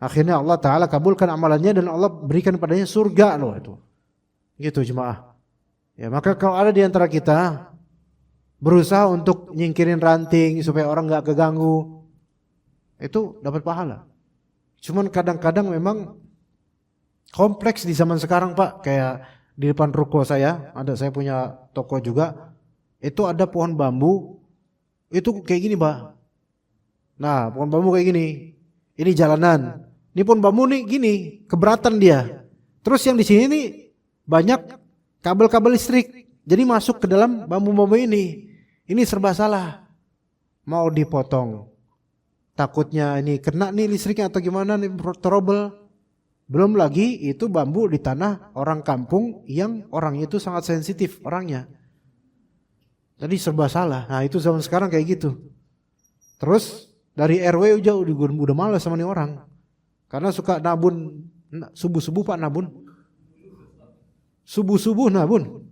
akhirnya Allah Ta'ala kabulkan amalannya dan Allah berikan padanya surga loh itu. Gitu jemaah. Ya, maka kalau ada di antara kita berusaha untuk nyingkirin ranting supaya orang enggak keganggu, itu dapat pahala. Cuman kadang-kadang memang kompleks di zaman sekarang Pak. Kayak di depan ruko saya punya toko juga, itu ada pohon bambu, itu kayak gini Pak. Nah pohon bambu kayak gini, ini jalanan, ini pohon bambu nih gini, keberatan dia. Terus yang di sini nih banyak kabel-kabel listrik, jadi masuk ke dalam bambu-bambu ini serba salah. Mau dipotong, takutnya ini kena nih listriknya atau gimana nih, trouble. Belum lagi itu bambu di tanah orang kampung yang orangnya itu sangat sensitif orangnya. Jadi serba salah. Nah itu zaman sekarang kayak gitu. Terus dari RW udah malas sama nih orang. Karena suka nabun subuh-subuh Pak, nabun. Subuh-subuh nabun.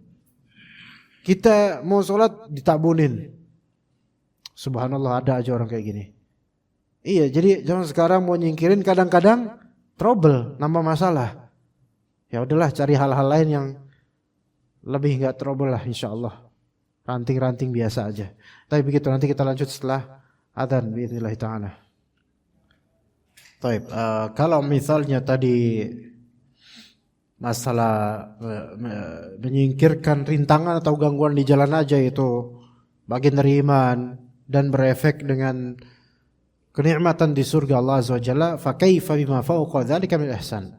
Kita mau sholat ditabunin. Subhanallah, ada aja orang kayak gini. Iya, jadi zaman sekarang mau nyingkirin kadang-kadang trouble, nambah masalah. Ya udahlah, cari hal-hal lain yang lebih enggak trouble lah insyaallah. Ranting-ranting biasa aja. Tapi begitu, nanti kita lanjut setelah adzan biidznillah taala. Baik, kalau misalnya tadi masalah menyingkirkan rintangan atau gangguan di jalan aja itu bagian dari iman dan berefek dengan kenikmatan di surga Allah Azza wa Jalla, fa kaifa bima fawqa dzalika min ihsan.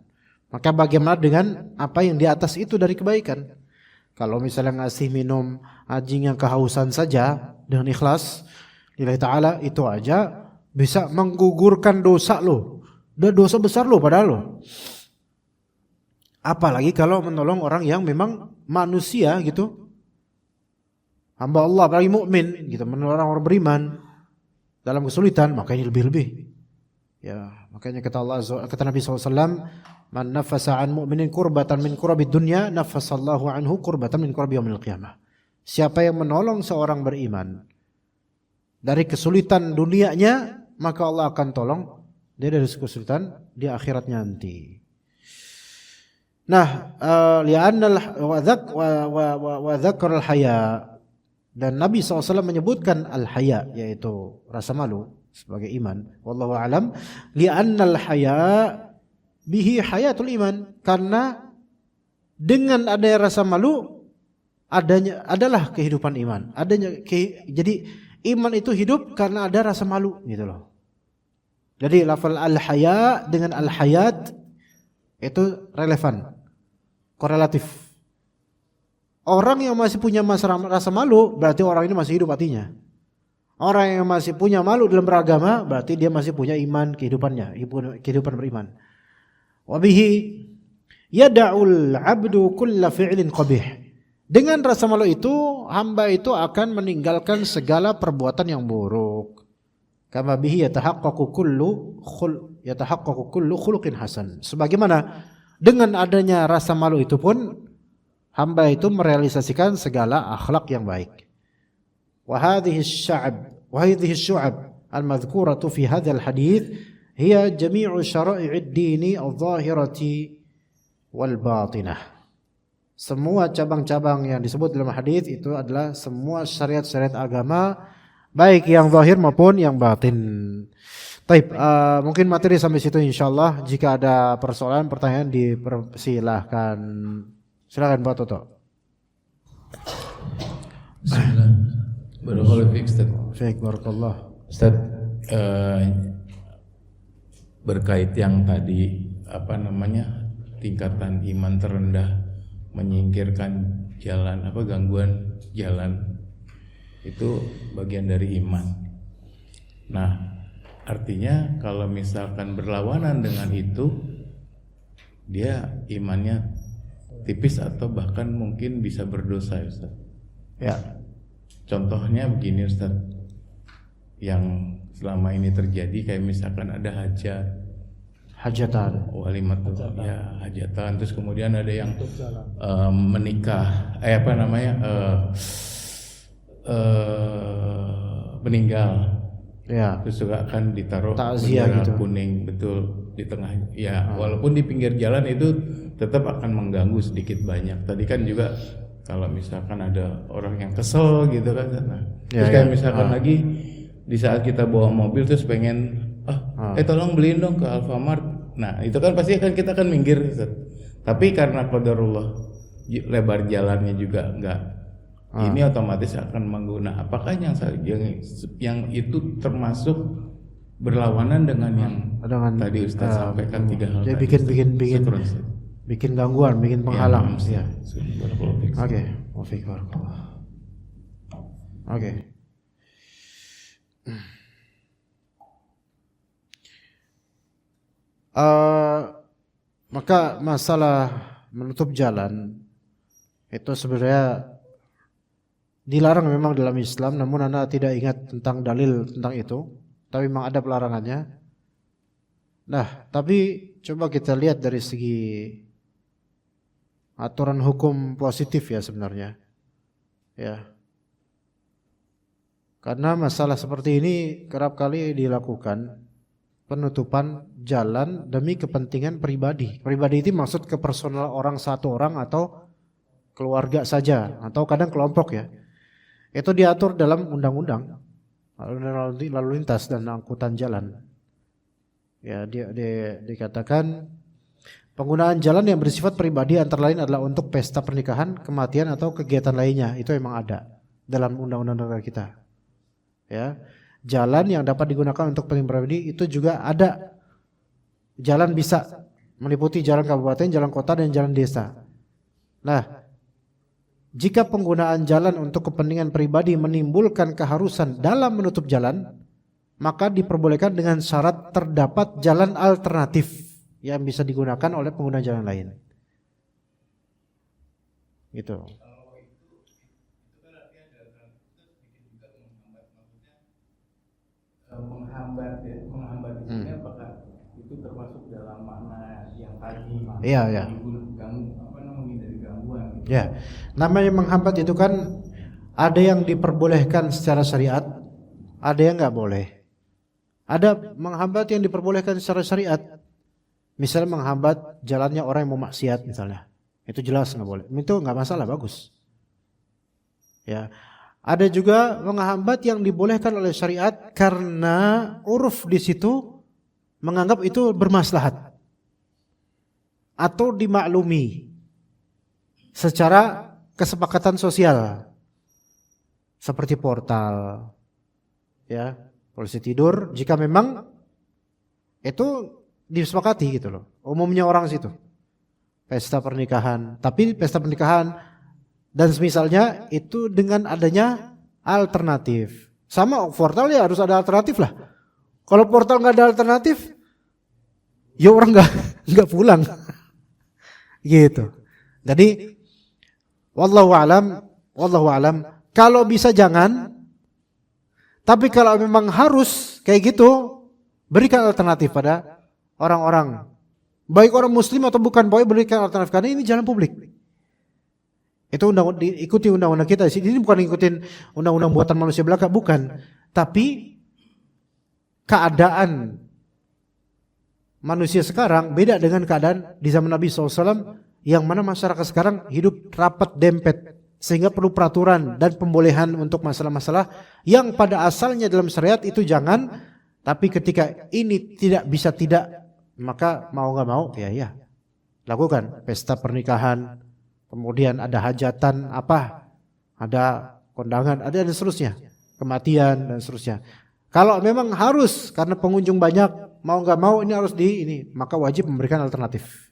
Maka bagaimana dengan apa yang di atas itu dari kebaikan? Kalau misalnya ngasih minum anjing yang kehausan saja dengan ikhlas lillahi ta'ala, itu aja bisa menggugurkan dosa lo. Udah dosa besar lo padahal lo. Apalagi kalau menolong orang yang memang manusia gitu, hamba Allah, apalagi mukmin gitu, menolong orang beriman dalam kesulitan, makanya lebih-lebih. Ya, makanya kata Nabi SAW, man nafasa an mu'minin kurbatan min kurabid dunya, nafasallahu anhu kurbatan min kurabi yaumil qiyamah. Siapa yang menolong seorang beriman dari kesulitan dunianya, maka Allah akan tolong dia dari kesulitan di akhiratnya nanti. Nah, li'anna wa dzakara al-haya, dan Nabi SAW menyebutkan al-haya, yaitu rasa malu sebagai iman. Wallahu a'lam. Li'annal haya bihi hayatul iman, karena dengan adanya rasa malu adalah kehidupan iman. Jadi iman itu hidup karena ada rasa malu gitu loh. Jadi lafal al-haya dengan al-hayat itu relevan, korelatif. Orang yang masih punya rasa malu berarti orang ini masih hidup hatinya. Orang yang masih punya malu dalam beragama berarti dia masih punya iman kehidupannya, kehidupan beriman. Wabihi yada'ul 'abdu kulla fi'lin qabih. Dengan rasa malu itu hamba itu akan meninggalkan segala perbuatan yang buruk. Kama bihi yatahaqqaqu kullu khuluqin hasan. Sebagaimana dengan adanya rasa malu itu pun hamba itu merealisasikan segala akhlak yang baik. Wa hadhihi syu'ab al-madhkuratu fi hadzal hadits hiya jami'u syara'i'id dini adh-dhahirati wal batinah. Semua cabang-cabang yang disebut dalam hadis itu adalah semua syariat-syariat agama, baik yang zahir maupun yang batin. Baik, mungkin materi sampai situ insyaallah. Jika ada persoalan, pertanyaan, dipersilahkan. Silakan Pak Toto. Bismillah. Barakallahu fiik Ustaz. Baik, barakallah. Ustaz, berkait yang tadi tingkatan iman terendah, menyingkirkan gangguan jalan, itu bagian dari iman. Nah, artinya kalau misalkan berlawanan dengan itu, dia imannya tipis atau bahkan mungkin bisa berdosa, Ustaz. Ya. Contohnya begini, Ustaz. Yang selama ini terjadi kayak misalkan ada hajatan, walimat ya hajatan, terus kemudian ada yang menikah, meninggal. Ya. Terus juga kan ditaruh bendera gitu, kuning, betul, di tengah. Ya, walaupun di pinggir jalan itu tetap akan mengganggu sedikit banyak. Tadi kan juga kalau misalkan ada orang yang kesel gitu kan, nah, terus kayak misalkan lagi di saat kita bawa mobil terus pengen tolong beliin dong ke Alfamart. Nah, itu kan pasti kita akan minggir, Ustaz. Tapi karena qadarullah lebar jalannya juga enggak, ini otomatis akan menggunakan. Apakah yang itu termasuk berlawanan dengan yang tadi Ustaz sampaikan 3 hal? Jadi bikin gangguan, bikin penghalang. Ya. Oke, Oke. Maka masalah menutup jalan itu sebenarnya dilarang memang dalam Islam, namun Anda tidak ingat tentang dalil tentang itu, tapi memang ada pelarangannya. Nah, tapi coba kita lihat dari segi aturan hukum positif ya sebenarnya. Ya. Karena masalah seperti ini kerap kali dilakukan penutupan jalan demi kepentingan pribadi. Pribadi itu maksud ke personal orang, satu orang atau keluarga saja, atau kadang kelompok ya. Itu diatur dalam undang-undang lalu lintas dan angkutan jalan. Ya, dikatakan penggunaan jalan yang bersifat pribadi antara lain adalah untuk pesta pernikahan, kematian atau kegiatan lainnya. Itu memang ada dalam undang-undang negara kita. Ya. jalan yang dapat digunakan untuk kepentingan pribadi itu juga ada. Jalan bisa meliputi jalan kabupaten, jalan kota, dan jalan desa. Nah, jika penggunaan jalan untuk kepentingan pribadi menimbulkan keharusan dalam menutup jalan, maka diperbolehkan dengan syarat terdapat jalan alternatif yang bisa digunakan oleh pengguna jalan lain. Gitu. Menghambat di sini apakah itu termasuk dalam makna yang tadi? Iya. Menghindari gangguan. Gitu. Ya, namanya menghambat itu kan ada yang diperbolehkan secara syariat, ada yang nggak boleh. Ada menghambat yang diperbolehkan secara syariat, misalnya menghambat jalannya orang yang mau maksiat misalnya, itu jelas nggak boleh. Itu nggak masalah, bagus. Ya. Ada juga menghambat yang dibolehkan oleh syariat karena uruf di situ menganggap itu bermaslahat atau dimaklumi secara kesepakatan sosial, seperti portal, ya, polisi tidur. Jika memang itu disepakati gitu loh, umumnya orang situ, pesta pernikahan, tapi pesta pernikahan dan semisalnya itu dengan adanya alternatif. Sama portal ya harus ada alternatif lah. Kalau portal nggak ada alternatif, ya orang nggak pulang, gitu. Jadi, wallahu alam. Kalau bisa jangan. Tapi kalau memang harus kayak gitu, berikan alternatif pada orang-orang, baik orang Muslim atau bukan, berikan alternatif karena ini jalan publik. Itu ikuti undang-undang kita. Ini bukan ikutin undang-undang buatan manusia belaka, bukan. Tapi keadaan manusia sekarang beda dengan keadaan di zaman Nabi SAW, yang mana masyarakat sekarang hidup rapat dempet, sehingga perlu peraturan dan pembolehan untuk masalah-masalah yang pada asalnya dalam syariat itu jangan. Tapi ketika ini tidak bisa tidak, maka mau nggak mau ya lakukan pesta pernikahan. Kemudian ada hajatan ada kondangan, ada dan seterusnya, kematian dan seterusnya. Kalau memang harus karena pengunjung banyak, mau nggak mau ini harus maka wajib memberikan alternatif.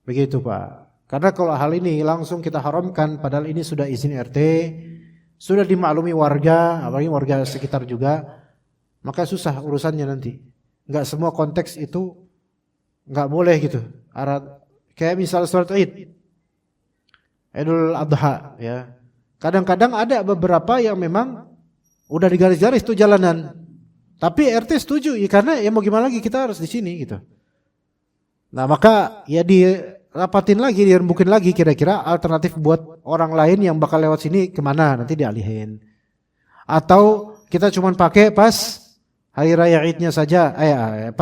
Begitu Pak. Karena kalau hal ini langsung kita haramkan, padahal ini sudah izin RT, sudah dimaklumi warga, apalagi warga sekitar juga, maka susah urusannya nanti. Nggak semua konteks itu nggak boleh gitu. Kayak misal sholat Id, Idul Adha, ya. Kadang-kadang ada beberapa yang memang udah digaris-garis tuh jalanan, tapi RT setuju, ya karena ya mau gimana lagi, kita harus di sini gitu. Nah maka ya dirapatin lagi, dirembukin lagi kira-kira alternatif buat orang lain yang bakal lewat sini kemana, nanti dialihin. Atau kita cuma pakai pas hari raya Idnya saja,